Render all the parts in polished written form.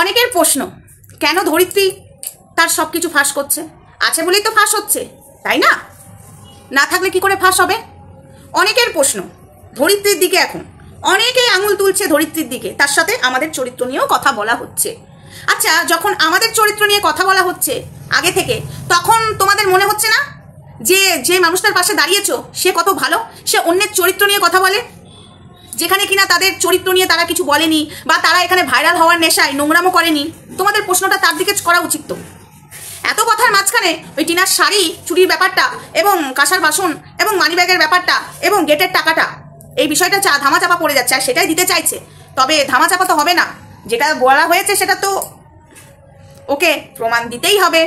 অনেকের প্রশ্ন, কেন ধরিত্রী তার সব কিছু ফাঁস করছে? আছে বলেই তো ফাঁস হচ্ছে, তাই না? না থাকলে কি করে ফাঁস হবে? অনেকের প্রশ্ন ধরিত্রীর দিকে, এখন অনেকেই আঙুল তুলছে ধরিত্রীর দিকে, তার সাথে আমাদের চরিত্র নিয়েও কথা বলা হচ্ছে। আচ্ছা, যখন আমাদের চরিত্র নিয়ে কথা বলা হচ্ছে আগে থেকে, তখন তোমাদের মনে হচ্ছে না যে যে মানুষটার পাশে দাঁড়িয়েছো সে কত ভালো, সে অন্যের চরিত্র নিয়ে কথা বলে, যেখানে কিনা তাদের চরিত্র নিয়ে তারা কিছু বলেনি, বা তারা এখানে ভাইরাল হওয়ার নেশায় নোংরামো করেনি? তোমাদের প্রশ্নটা তার দিকে করা উচিত। তো এত কথার মাঝখানে ওই টিনার শাড়ি চুরির ব্যাপারটা, এবং কাঁসার বাসন, এবং মানিব্যাগের ব্যাপারটা, এবং গেটের টাকাটা, এই বিষয়টা ধামাচাপা পড়ে যাচ্ছে, আর সেটাই দিতে চাইছে। তবে ধামাচাপা তো হবে না, যেটা বলা হয়েছে সেটা তো ওকে প্রমাণ দিতেই হবে।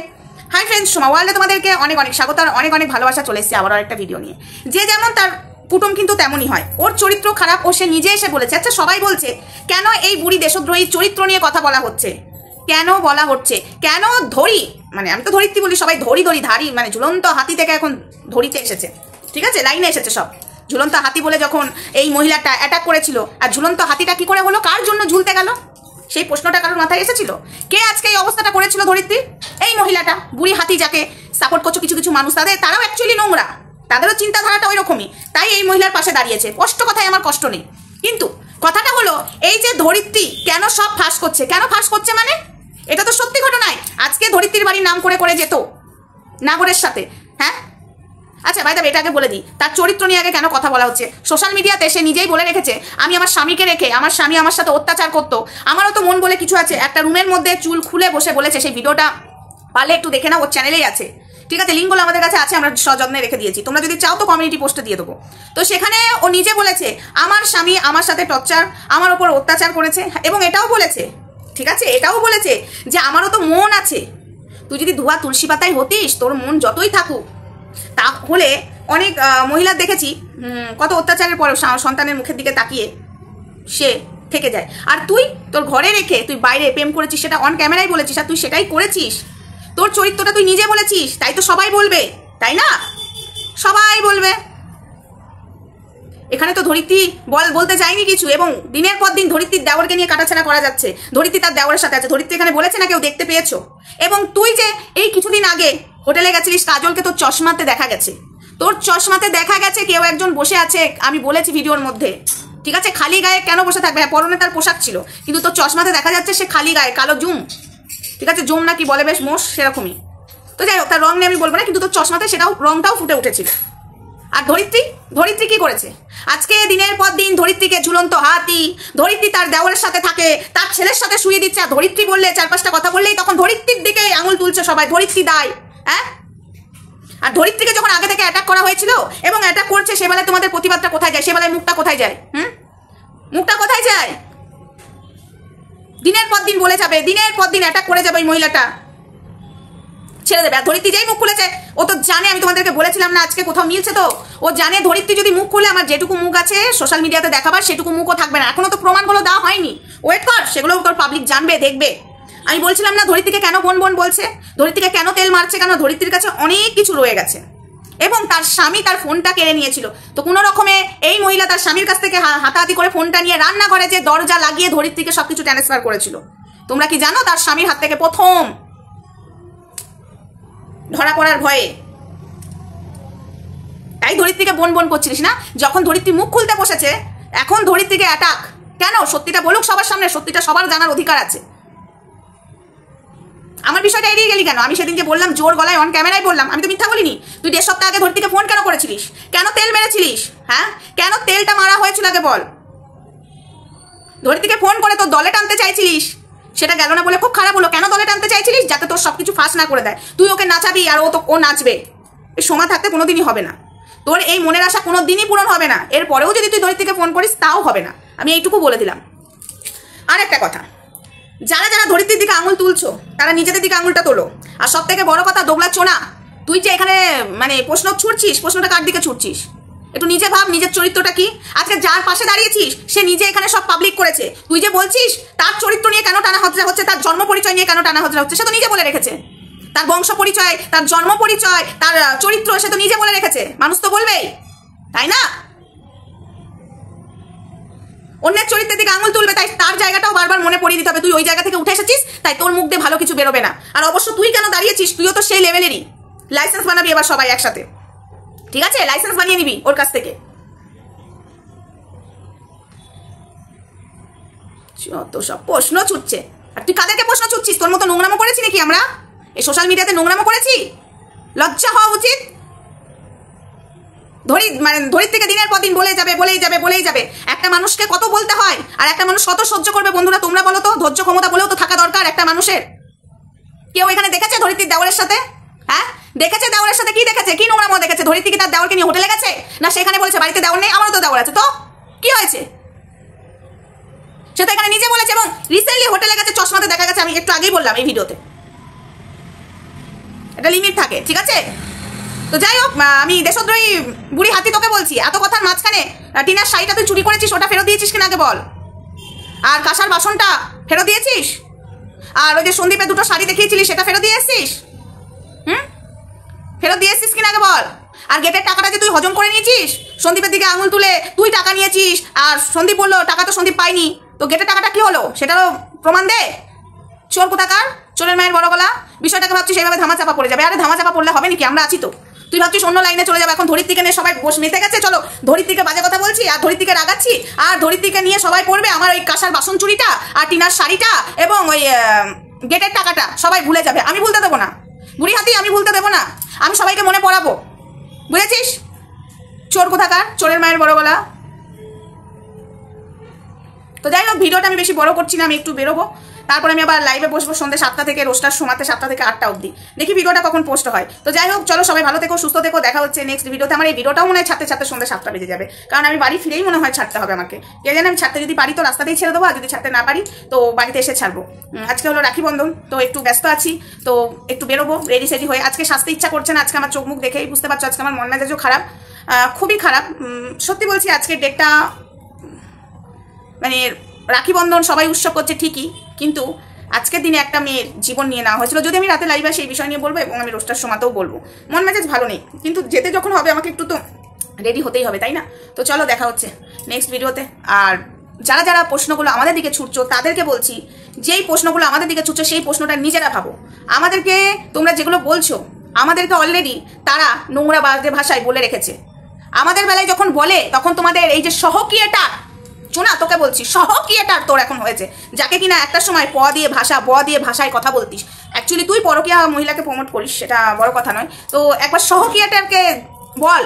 হাই ফ্রেন্ডস, সোমা ওয়ার্ল্ডে তোমাদেরকে অনেক অনেক স্বাগত আর অনেক অনেক ভালোবাসা। চলে এসেছে আবার একটা ভিডিও নিয়ে। যে যেমন তার কুটুম কিন্তু তেমনই হয়, ওর চরিত্র খারাপ, ও সে নিজে এসে বলেছে। আচ্ছা, সবাই বলছে কেন এই বুড়ি দেশদ্রোহী চরিত্র নিয়ে কথা বলা হচ্ছে, কেন বলা হচ্ছে, কেন ধরি, মানে আমি তো ধরিত্রী বলি, সবাই ধরি ধরি ধারি, মানে ঝুলন্ত হাতি থেকে এখন ধরিতে এসেছে, ঠিক আছে, লাইনে এসেছে সব। ঝুলন্ত হাতি বলে যখন এই মহিলাটা অ্যাটাক করেছিল, আর ঝুলন্ত হাতিটা কি করে হলো, কার জন্য ঝুলতে গেল, সেই প্রশ্নটা কারোর মাথায় এসেছিল? কে আজকে এই অবস্থাটা করেছিল ধরিত্রী? এই মহিলাটা, বুড়ি হাতি যাকে সাপোর্ট করছো কিছু কিছু মানুষ, তারাও অ্যাকচুয়ালি নোংরা, তাদেরও চিন্তাধারাটা ওই রকমই, তাই এই মহিলার পাশে দাঁড়িয়েছে। কষ্ট কথায় আমার কষ্ট নেই, কিন্তু কথাটা হলো এই যে ধরিত্রী কেন সব ফাঁস করছে, কেন ফাঁস করছে মানে এটা তো সত্যি ঘটনায়। আজকে ধরিত্রীর বাড়ির নাম করে করে যেত নাগরের সাথে, হ্যাঁ। আচ্ছা ভাই, তবে এটাকে বলে দিই, তার চরিত্র নিয়ে আগে কেন কথা বলা হচ্ছে। সোশ্যাল মিডিয়াতে সে নিজেই বলে রেখেছে, আমি আমার স্বামীকে রেখে, আমার স্বামী আমার সাথে অত্যাচার করতো, আমারও তো মন বলে কিছু আছে। একটা রুমের মধ্যে চুল খুলে বসে বলেছে, সেই ভিডিওটা পারলে একটু দেখে নাও, ওর চ্যানেলেই আছে, ঠিক আছে, লিঙ্কগুলো আমাদের কাছে আছে, আমরা সযত্নে রেখে দিয়েছি, তোমরা যদি চাও তো কমিউনিটি পোস্টে দিয়ে দেবো। তো সেখানে ও নিজে বলেছে আমার স্বামী আমার সাথে টর্চার, আমার ওপর অত্যাচার করেছে, এবং এটাও বলেছে, ঠিক আছে, এটাও বলেছে যে আমারও তো মন আছে, তুই যদি ধোয়া তুলসী পাতায় হতিস, তোর মন যতই থাকুক, তাহলে অনেক মহিলা দেখেছি কত অত্যাচারের পরে সন্তানের মুখের দিকে তাকিয়ে সে থেকে যায়। আর তুই তোর ঘরে রেখে তুই বাইরে প্রেম করেছিস, সেটা অন ক্যামেরায় বলেছিস, আর তুই সেটাই করেছিস, তোর চরিত্রটা তুই নিজে বলেছিস, তাই তো সবাই বলবে, তাই না? সবাই বলবে। এখানে তো ধরিত্রী বলতে যায়নি কিছু, এবং দিনের পর দিন ধরিত্রীর দেওরকে নিয়ে কাটাছেড়া করা যাচ্ছে। ধরিত্রী তার দেওরের সাথে আছে, ধরিত্রী এখানে বলেছে না কেউ দেখতে পেয়েছো। এবং তুই যে এই কিছুদিন আগে হোটেলে গেছিলিস, কাজলকে তোর চশমাতে দেখা গেছে, তোর চশমাতে দেখা গেছে কেউ একজন বসে আছে, আমি বলেছি ভিডিওর মধ্যে, ঠিক আছে, খালি গায়ে কেন বসে থাকবে, হ্যাঁ পরনে তার পোশাক ছিল, কিন্তু তোর চশমাতে দেখা যাচ্ছে সে খালি গায়ে, কালো জুম, ঠিক আছে, জুম নাকি বলে বেশ মোষ সেরকমই, তো যাই হোক, তার রং নিয়ে আমি বলবো না, কিন্তু তোর চশমাতে সেটাও রংটাও ফুটে উঠেছিল। আর ধরিত্রী কি করেছে? আজকে দিনের পর দিন ধরিত্রীকে ঝুলন্ত হাতি, ধরিত্রী তার দেওরের সাথে থাকে, তার ছেলের সাথে শুয়ে দিচ্ছে, আর ধরিত্রী বললে, চার পাঁচটা কথা বললেই তখন ধরিত্রীর দিকে আঙুল তুলছে সবাই, ধরিত্রী দায়, হ্যাঁ। আর ধরিত্রীকে যখন আগে থেকে অ্যাটাক করা হয়েছিল এবং অ্যাটাক করছে, সেবেলায় তোমাদের প্রতিবাদটা কোথায় যায়, সেবেলায় মুখটা কোথায় যায়, মুখটা কোথায় যায়? দিনের পর দিন বলে যাবে, দিনের পর দিন অ্যাটাক করে যাবে ওই মহিলাটা, ছেড়ে দেবে। আর ধরিত্রী যেই মুখ খুলেছে, ও তো জানে, আমি তোমাদেরকে বলেছিলাম না আজকে কোথাও মিলছে, তো ও জানে ধরিত্রী যদি মুখ খুলে, আমার যেটুকু মুখ আছে সোশ্যাল মিডিয়াতে দেখাবার সেটুকু মুখও থাকবে না। এখনো তো প্রমাণগুলো দেওয়া হয়নি, ওয়েট কর, সেগুলো তোর পাবলিক জানবে, দেখবে। আমি বলছিলাম না ধরিত্রীকে কেন বোন বোন বলছে, ধরিত্রীকে কেন তেল মারছে, কেন ধরিত্রীর কাছে অনেক কিছু রয়ে গেছে, এবং তার স্বামী তার ফোনটা কেড়ে নিয়েছিল। তো কোনো রকমে এই মহিলা তার স্বামীর কাছ থেকে হাতাহাতি করে ফোনটা নিয়ে রান্নাঘরে যে দরজা লাগিয়ে ধরিত্রীকে সবকিছু ট্রান্সফার করেছিল। তোমরা কি জানো তার স্বামীর হাত থেকে প্রথম ধরা পড়ার ভয়ে, তাই ধরিত্রীকে বোন বোন করছিলিস না। যখন ধরিত্রী মুখ খুলতে বসেছে, এখন ধরিত্রীকে অ্যাটাক কেন? সত্যিটা বলুক সবার সামনে, সত্যিটা সবার জানার অধিকার আছে। আমার বিষয়টা এড়িয়ে গেলি কেন? আমি সেদিন যে বললাম জোর গলায় অন ক্যামেরায় বললাম, আমি তো মিথ্যা বলিনি। তুই 1.5 সপ্তাহ আগে ধরিত্রীকে ফোন কেন করেছিলিস, কেন তেল মেরেছিলিস, হ্যাঁ কেন তেলটা মারা হয়েছিল আগে বল। ধরিত্রীকে ফোন করে তোর দলে টানতে চাইছিলিস, সেটা গেল না বলে খুব খারাপ হলো। কেন দলে টানতে চাইছিলিস? যাতে তোর সবকিছু ফাঁস না করে দেয়, তুই ওকে নাচাবি আর ও নাচবে। এই সময় থাকতে কোনোদিনই হবে না, তোর এই মনের আশা কোনোদিনই পূরণ হবে না। এরপরেও যদি তুই ধরিত্রীকে ফোন করিস তাও হবে না, আমি এইটুকু বলে দিলাম। আর একটা কথা, যারা যারা ধরিত্রীর দিকে আঙুল তুলছো, তারা নিজেদের দিকে আঙুলটা তোলো। আর সব থেকে বড় কথা, দোগলা চোনা, তুই যে এখানে মানে প্রশ্ন ছুটছিস, প্রশ্নটা কার দিকে ছুটছিস একটু নিজে ভাব, নিজের চরিত্রটা কি। আজকে যার পাশে দাঁড়িয়েছিস সে নিজে এখানে সব পাবলিক করেছে, তুই যে বলছিস তার চরিত্র নিয়ে কেন টানা হজরা হচ্ছে, তার জন্ম পরিচয় নিয়ে কেন টানা হজরা হচ্ছে, সে তো নিজে বলে রেখেছে। তার বংশ পরিচয়, তার জন্ম পরিচয়, তার চরিত্র সে তো নিজে বলে রেখেছে, মানুষ তো বলবেই, তাই না? অন্যের চরিত্রের দিকে আঙুল তুলবে, তাই তার জায়গাটাও বারবার মনে পড়িয়ে দিতে হবে। তুই ওই জায়গা থেকে উঠে এসেছিস, তাই তোর মুখ দিয়ে ভালো কিছু বেরোবে না। আর অবশ্য তুই কেন দাঁড়িয়েছিস, তুইও তো সেই লেভেলেরই। লাইসেন্স বানাবি এবার সবাই একসাথে, ঠিক আছে? লাইসেন্স বানিয়ে নিবি ওর কাছ থেকে। যত সব প্রশ্ন ছুটছে। আর তুই কাদেরকে প্রশ্ন ছুটছিস? তোর মতো নোংরামো করেছি নাকি আমরা? এই সোশ্যাল মিডিয়াতে নোংরামো করেছি? লজ্জা হওয়া উচিত। ধরিত্রীকে দিনের পর দিন বলেই যাবে। একটা মানুষকে কত বলতে হয়, আর একটা মানুষ কত সহ্য করবে? বন্ধুরা তোমরা বলো তো, ধৈর্য ক্ষমতা বলেও তো থাকা দরকার একটা মানুষের। কেউ এখানে দেখেছে ধরিত্রীর দেওরের সাথে? হ্যাঁ, দেখেছে দেওরের সাথে? কি দেখেছে? কি নোংরামো দেখেছে? ধরিত্রী কি তার দেওরকে নিয়ে হোটেলে গেছে? না সেখানে বলেছে বাড়িতে দেওর নেই, আমারও তো দেওর আছে, তো কি হয়েছে? সে তো এখানে নিজে বলেছে, এবং রিসেন্টলি হোটেলে গেছে, চশমাতে দেখা গেছে। আমি একটু আগেই বললাম এই ভিডিওতে, এটা লিমিট থাকে, ঠিক আছে? তো যাই হোক, আমি দেশদ্রোহী বুড়ি হাতি তোকে বলছি, এত কথার মাঝখানে টিনার শাড়িটা তুই চুরি করেছিস, ওটা ফেরত দিয়েছিস কিনা আগে বল। আর কাঁসার বাসনটা ফেরত দিয়েছিস? আর ওই যে সন্দীপের দুটো শাড়ি দেখিয়েছিলিস, সেটা ফেরত দিয়ে এসছিস? ফেরত দিয়ে এসছিস কিনা আগে বল। আর গেটের টাকাটা যে তুই হজম করে নিয়েছিস, সন্দীপের দিকে আঙুল তুলে তুই টাকা নিয়েছিস, আর সন্দীপ বললো টাকা তো সন্দীপ পাইনি, তো গেটের টাকাটা কি হলো সেটারও প্রমাণ দে। চোর কোথাকার, চোরের মায়ের বড় গলা। বিষয়টাকে ভাবছিস সেইভাবে ধামাচাপা পড়ে যাবে। আরে ধামাচাপা পড়লে হবে নাকি? আমরা আছি তো। তুই ভাবছিস অন্য লাইনে চলে যাবে। এখন ধরিত্রীকে নিয়ে সবাই মেতে গেছে, চলো ধরিত্রীকে বাজে কথা বলছি, আর ধরিত্রীকে রাগাচ্ছি, আর ধরিত্রীকে নিয়ে সবাই পড়বে আমার ওই কাঁসার বাসন চুরিটা, আর টিনার শাড়িটা, এবং ওই গেটের টাকাটা সবাই ভুলে যাবে। আমি ভুলতে দেবো না বুড়ি হাতি, আমি ভুলতে দেবো না। আমি সবাইকে মনে পড়াবো, বুঝেছিস? চোর কোথাকার, চোরের মায়ের বড় গলা। তো যাই হোক, ভিডিওটা আমি বেশি বড় করছি না, আমি একটু বেরোবো, তারপরে আমি আবার লাইভে বসবো সন্ধ্যে 7টা থেকে, রোস্টার সময়তে 7টা থেকে 8টা অবধি। দেখি ভিডিওটা কখন পোস্ট হয়। তো যাই হোক, চলো সবাই ভালো থেকো, সুস্থ থেকো, দেখা হচ্ছে নেক্সট ভিডিওতে। আমার এই ভিডিওটাও মনে হয় ছাড়তে সন্ধ্যে 7টা বেজে যাবে, কারণ আমি বাড়ি ফিরেই মনে হয় ছাড়তে হবে আমাকে। কে জানে, আমি ছাড়তে যদি পারি তো রাস্তাতেই ছেড়ে দেবো, আর যদি ছাড়তে না পারি তো বাড়িতে এসে ছাড়বো। আজকে হলো রাখি বন্ধন, তো একটু ব্যস্ত আছি, তো একটু বেরোবো রেডি সেডি হয়ে। আজকে সাজতে ইচ্ছা করছে না, আজকে আমার চোখ মুখ দেখেই বুঝতে পারছো আজকে আমার মন মেজাজও খারাপ, খুবই খারাপ। সত্যি বলছি, আজকের ডেটটা মানে রাখি বন্ধন সবাই উৎসব করছে ঠিকই, কিন্তু আজকের দিনে একটা মেয়ের জীবন নিয়ে নেওয়া হয়েছিল। যদি আমি রাতে লাইভে সেই বিষয় নিয়ে বলবো, এবং আমি রোস্টার সময়তেও বলবো। মন মেজাজ ভালো নেই, কিন্তু যেতে যখন হবে আমাকে একটু তো রেডি হতেই হবে, তাই না? তো চলো দেখা হচ্ছে নেক্সট ভিডিওতে। আর যারা যারা প্রশ্নগুলো আমাদের দিকে ছুটছো তাদেরকে বলছি, যেই প্রশ্নগুলো আমাদের দিকে ছুটছো সেই প্রশ্নটা নিজেরা ভাবো। আমাদেরকে তোমরা যেগুলো বলছো, আমাদেরকে অলরেডি তারা নোংরা বাজে ভাষায় বলে রেখেছে। আমাদের বেলায় যখন বলে, তখন তোমাদের এই যে সহক্রিয়াটা, শোনা তোকে বলছি, সহক্রিয়াটার তোর এখন হয়েছে, যাকে কিনা একটা সময় ব দিয়ে ভাষায় কথা বলতিস। অ্যাকচুয়ালি তুই পরকীয়া মহিলাকে প্রমোট করিস, সেটা বড় কথা নয়। তো একবার সহক্রিয়াটারকে বল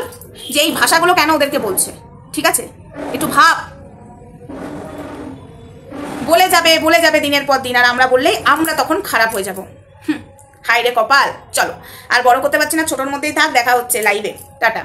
যে এই ভাষাগুলো কেন ওদেরকে বলছে, ঠিক আছে? একটু ভাব। বলে যাবে দিনের পর দিন, আর আমরা বললেই আমরা তখন খারাপ হয়ে যাব। হায় রে কপাল। চলো আর বড় করতে পারছি না, ছোটোর মধ্যেই থাক, দেখা হচ্ছে লাইভে, টাটা।